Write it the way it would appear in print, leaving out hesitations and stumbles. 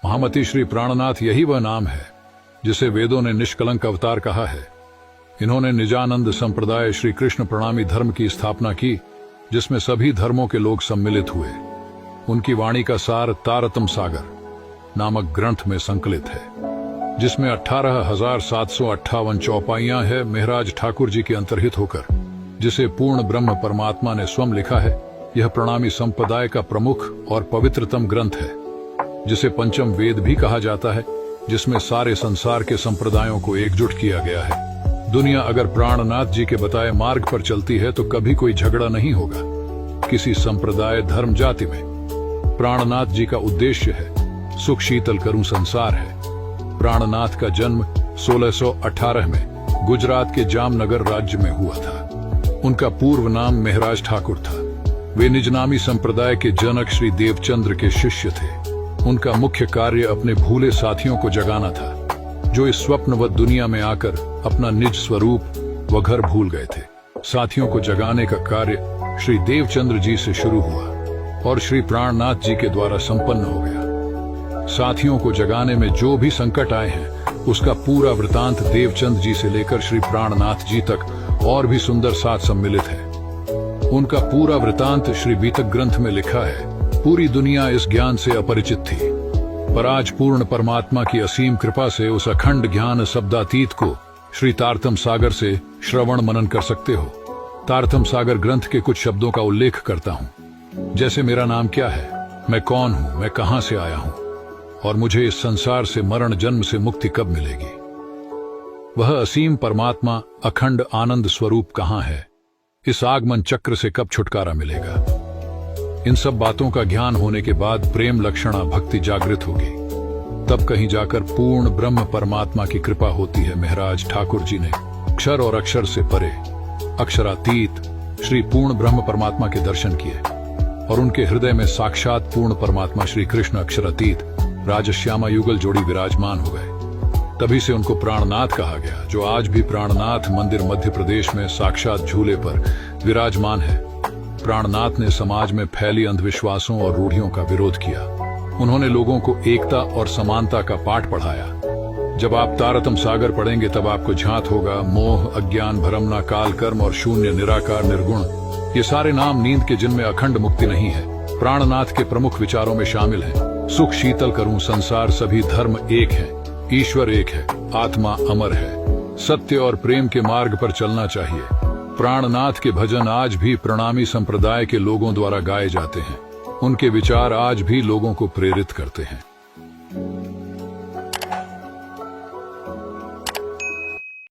महामती श्री प्राणनाथ यही वह नाम है जिसे वेदों ने निष्कलंक अवतार कहा है। इन्होंने निजानंद संप्रदाय श्री कृष्ण प्रणामी धर्म की स्थापना की, जिसमें सभी धर्मों के लोग सम्मिलित हुए। उनकी वाणी का सार तारतम सागर नामक ग्रंथ में संकलित है, जिसमें 18,758 चौपाइयां है। महराज ठाकुर जी के अंतर्हित होकर जिसे पूर्ण ब्रह्म परमात्मा ने स्वयं लिखा है, यह प्रणामी संप्रदाय का प्रमुख और पवित्रतम ग्रंथ है, जिसे पंचम वेद भी कहा जाता है, जिसमें सारे संसार के संप्रदायों को एकजुट किया गया है। दुनिया अगर प्राणनाथ जी के बताए मार्ग पर चलती है तो कभी कोई झगड़ा नहीं होगा किसी संप्रदाय धर्म जाति में। प्राणनाथ जी का उद्देश्य है सुख शीतल करूं संसार है। प्राणनाथ का जन्म 1618 में गुजरात के जामनगर राज्य में हुआ था। उनका पूर्व नाम महराज ठाकुर था। वे निजनामी संप्रदाय के जनक श्री देवचंद्र के शिष्य थे। उनका मुख्य कार्य अपने भूले साथियों को जगाना था, जो इस स्वप्नवत दुनिया में आकर अपना निज स्वरूप व घर भूल गए थे। साथियों को जगाने का कार्य श्री देवचंद्र जी से शुरू हुआ और श्री प्राणनाथ जी के द्वारा संपन्न हो गया। साथियों को जगाने में जो भी संकट आए हैं, उसका पूरा वृतांत देवचंद जी से लेकर श्री प्राणनाथ जी तक और भी सुंदर साथ सम्मिलित है। उनका पूरा वृतांत श्री बीतक ग्रंथ में लिखा है। पूरी दुनिया इस ज्ञान से अपरिचित थी, पर आज पूर्ण परमात्मा की असीम कृपा से उस अखंड ज्ञान शब्दातीत को श्री तारतम सागर से श्रवण मनन कर सकते हो। तारतम सागर ग्रंथ के कुछ शब्दों का उल्लेख करता हूँ, जैसे मेरा नाम क्या है, मैं कौन हूँ, मैं कहाँ से आया हूँ और मुझे इस संसार से मरण जन्म से मुक्ति कब मिलेगी। वह असीम परमात्मा अखंड आनंद स्वरूप कहाँ है, इस आगमन चक्र से कब छुटकारा मिलेगा। इन सब बातों का ज्ञान होने के बाद प्रेम लक्षणा भक्ति जागृत होगी, तब कहीं जाकर पूर्ण ब्रह्म परमात्मा की कृपा होती है। महराज ठाकुर जी ने अक्षर और अक्षर से परे अक्षरातीत श्री पूर्ण ब्रह्म परमात्मा के दर्शन किए और उनके हृदय में साक्षात पूर्ण परमात्मा श्री कृष्ण अक्षरातीत राजश्यामा युगल जोड़ी विराजमान हो गए। तभी से उनको प्राणनाथ कहा गया, जो आज भी प्राणनाथ मंदिर मध्य प्रदेश में साक्षात झूले पर विराजमान है। प्राणनाथ ने समाज में फैली अंधविश्वासों और रूढ़ियों का विरोध किया। उन्होंने लोगों को एकता और समानता का पाठ पढ़ाया। जब आप तारतम सागर पढ़ेंगे तब आपको झांत होगा मोह, अज्ञान, भ्रमना, काल, कर्म और शून्य, निराकार, निर्गुण, ये सारे नाम नींद के जिनमें अखंड मुक्ति नहीं है, प्राणनाथ के प्रमुख विचारों में शामिल हैं। सुख शीतल करूं संसार, सभी धर्म एक हैं, ईश्वर एक है, आत्मा अमर है, सत्य और प्रेम के मार्ग पर चलना चाहिए। प्राणनाथ के भजन आज भी प्रणामी संप्रदाय के लोगों द्वारा गाए जाते हैं। उनके विचार आज भी लोगों को प्रेरित करते हैं।